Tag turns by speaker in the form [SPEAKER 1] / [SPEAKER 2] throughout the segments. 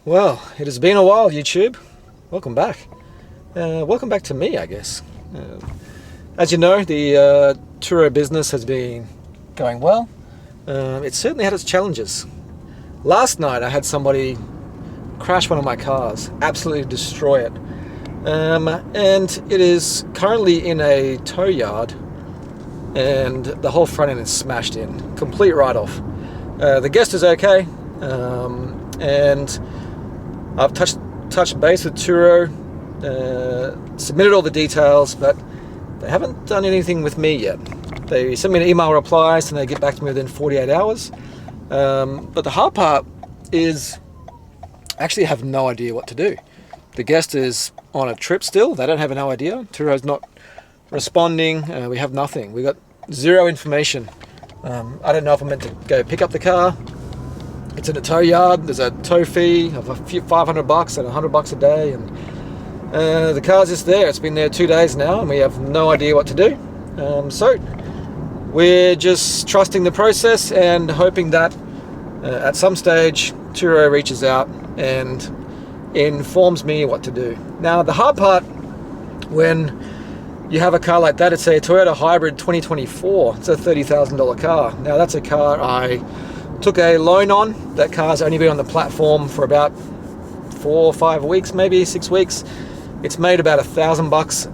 [SPEAKER 1] Well, it has been a while, YouTube. Welcome back. Welcome back to me, I guess. As you know, the TURO business has been going well. It certainly had its challenges. Last night I had somebody crash one of my cars, absolutely destroy it. And it is currently in a tow yard, and the whole front end is smashed in. Complete write-off. The guest is okay, and I've touched base with TURO, submitted all the details, but they haven't done anything with me yet. They sent me an email replies and they get back to me within 48 hours. But the hard part is I actually have no idea what to do. The guest is on a trip still. They don't have no idea. TURO's not responding. We have nothing. We got zero information. I don't know if I'm meant to go pick up the car. It's in a tow yard. There's a tow fee of $500 and $100 a day, and the car's just there. It's been there 2 days now, and we have no idea what to do. So we're just trusting the process and hoping that at some stage TURO reaches out and informs me what to do. Now, the hard part when you have a car like that, it's a Toyota Hybrid 2024. It's a $30,000 car. Now, that's a car I took a loan on. That car's only been on the platform for about 4 or 5 weeks, maybe 6 weeks. It's made about $1,000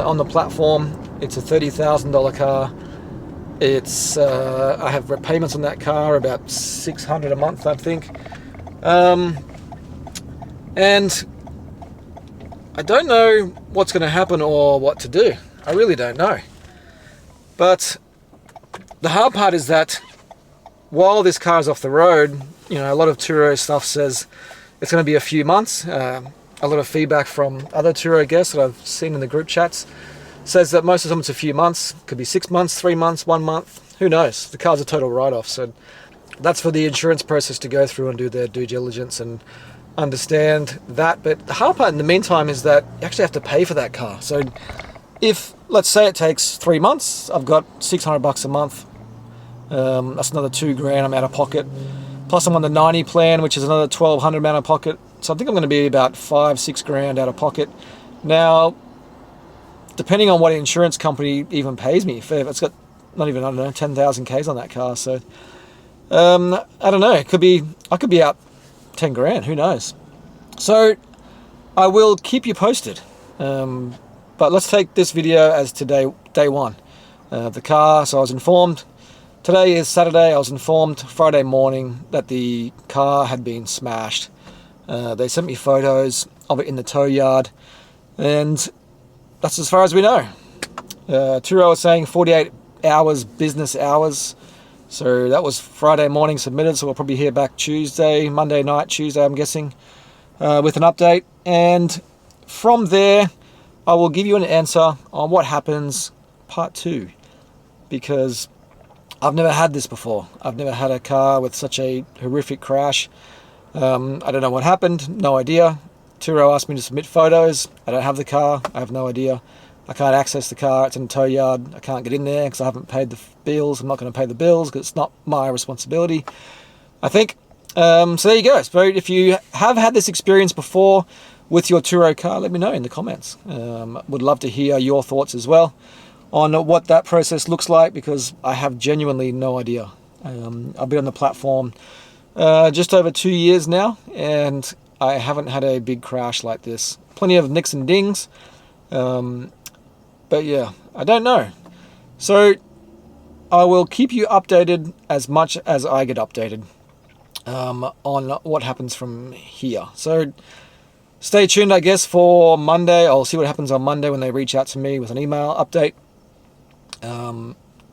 [SPEAKER 1] on the platform. It's a $30,000 car. It's I have repayments on that car about $600 a month, I think. And I don't know what's going to happen or what to do. I really don't know. But the hard part is that while this car is off the road, you know, a lot of TURO stuff says it's going to be a few months. A lot of feedback from other TURO guests that I've seen in the group chats says that most of the time it's a few months. Could be 6 months, 3 months, 1 month. Who knows? The car's a total write-off. So that's for the insurance process to go through and do their due diligence and understand that. But the hard part in the meantime is that you actually have to pay for that car. So if, let's say it takes 3 months, I've got $600 a month. That's another $2,000 I'm out of pocket. Plus I'm on the 90 plan, which is another $1,200 out of pocket. So I think I'm going to be about $5-6 out of pocket. Now, depending on what insurance company even pays me, if it's got not even, I don't know, 10,000 Ks on that car. So I don't know. I could be out $10,000. Who knows? So I will keep you posted. But let's take this video as today, day one. The car. So I was informed. Today is Saturday. I was informed Friday morning that the car had been smashed. They sent me photos of it in the tow yard, and that's as far as we know. TURO is saying 48 hours business hours. So that was Friday morning submitted, so we'll probably hear back Monday night, Tuesday I'm guessing, with an update. And from there, I will give you an answer on what happens part 2, because I've never had this before. I've never had a car with such a horrific crash. I don't know what happened, no idea. TURO asked me to submit photos. I don't have the car, I have no idea. I can't access the car, it's in a tow yard. I can't get in there because I haven't paid the bills. I'm not going to pay the bills because it's not my responsibility, I think. So there you go. So if you have had this experience before with your TURO car, let me know in the comments. Would love to hear your thoughts as well on what that process looks like, because I have genuinely no idea. I've been on the platform just over 2 years now, and I haven't had a big crash like this. Plenty of nicks and dings. But yeah, I don't know. So I will keep you updated as much as I get updated on what happens from here. So stay tuned, I guess, for Monday. I'll see what happens on Monday when they reach out to me with an email update.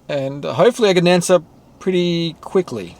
[SPEAKER 1] And hopefully I get an answer pretty quickly.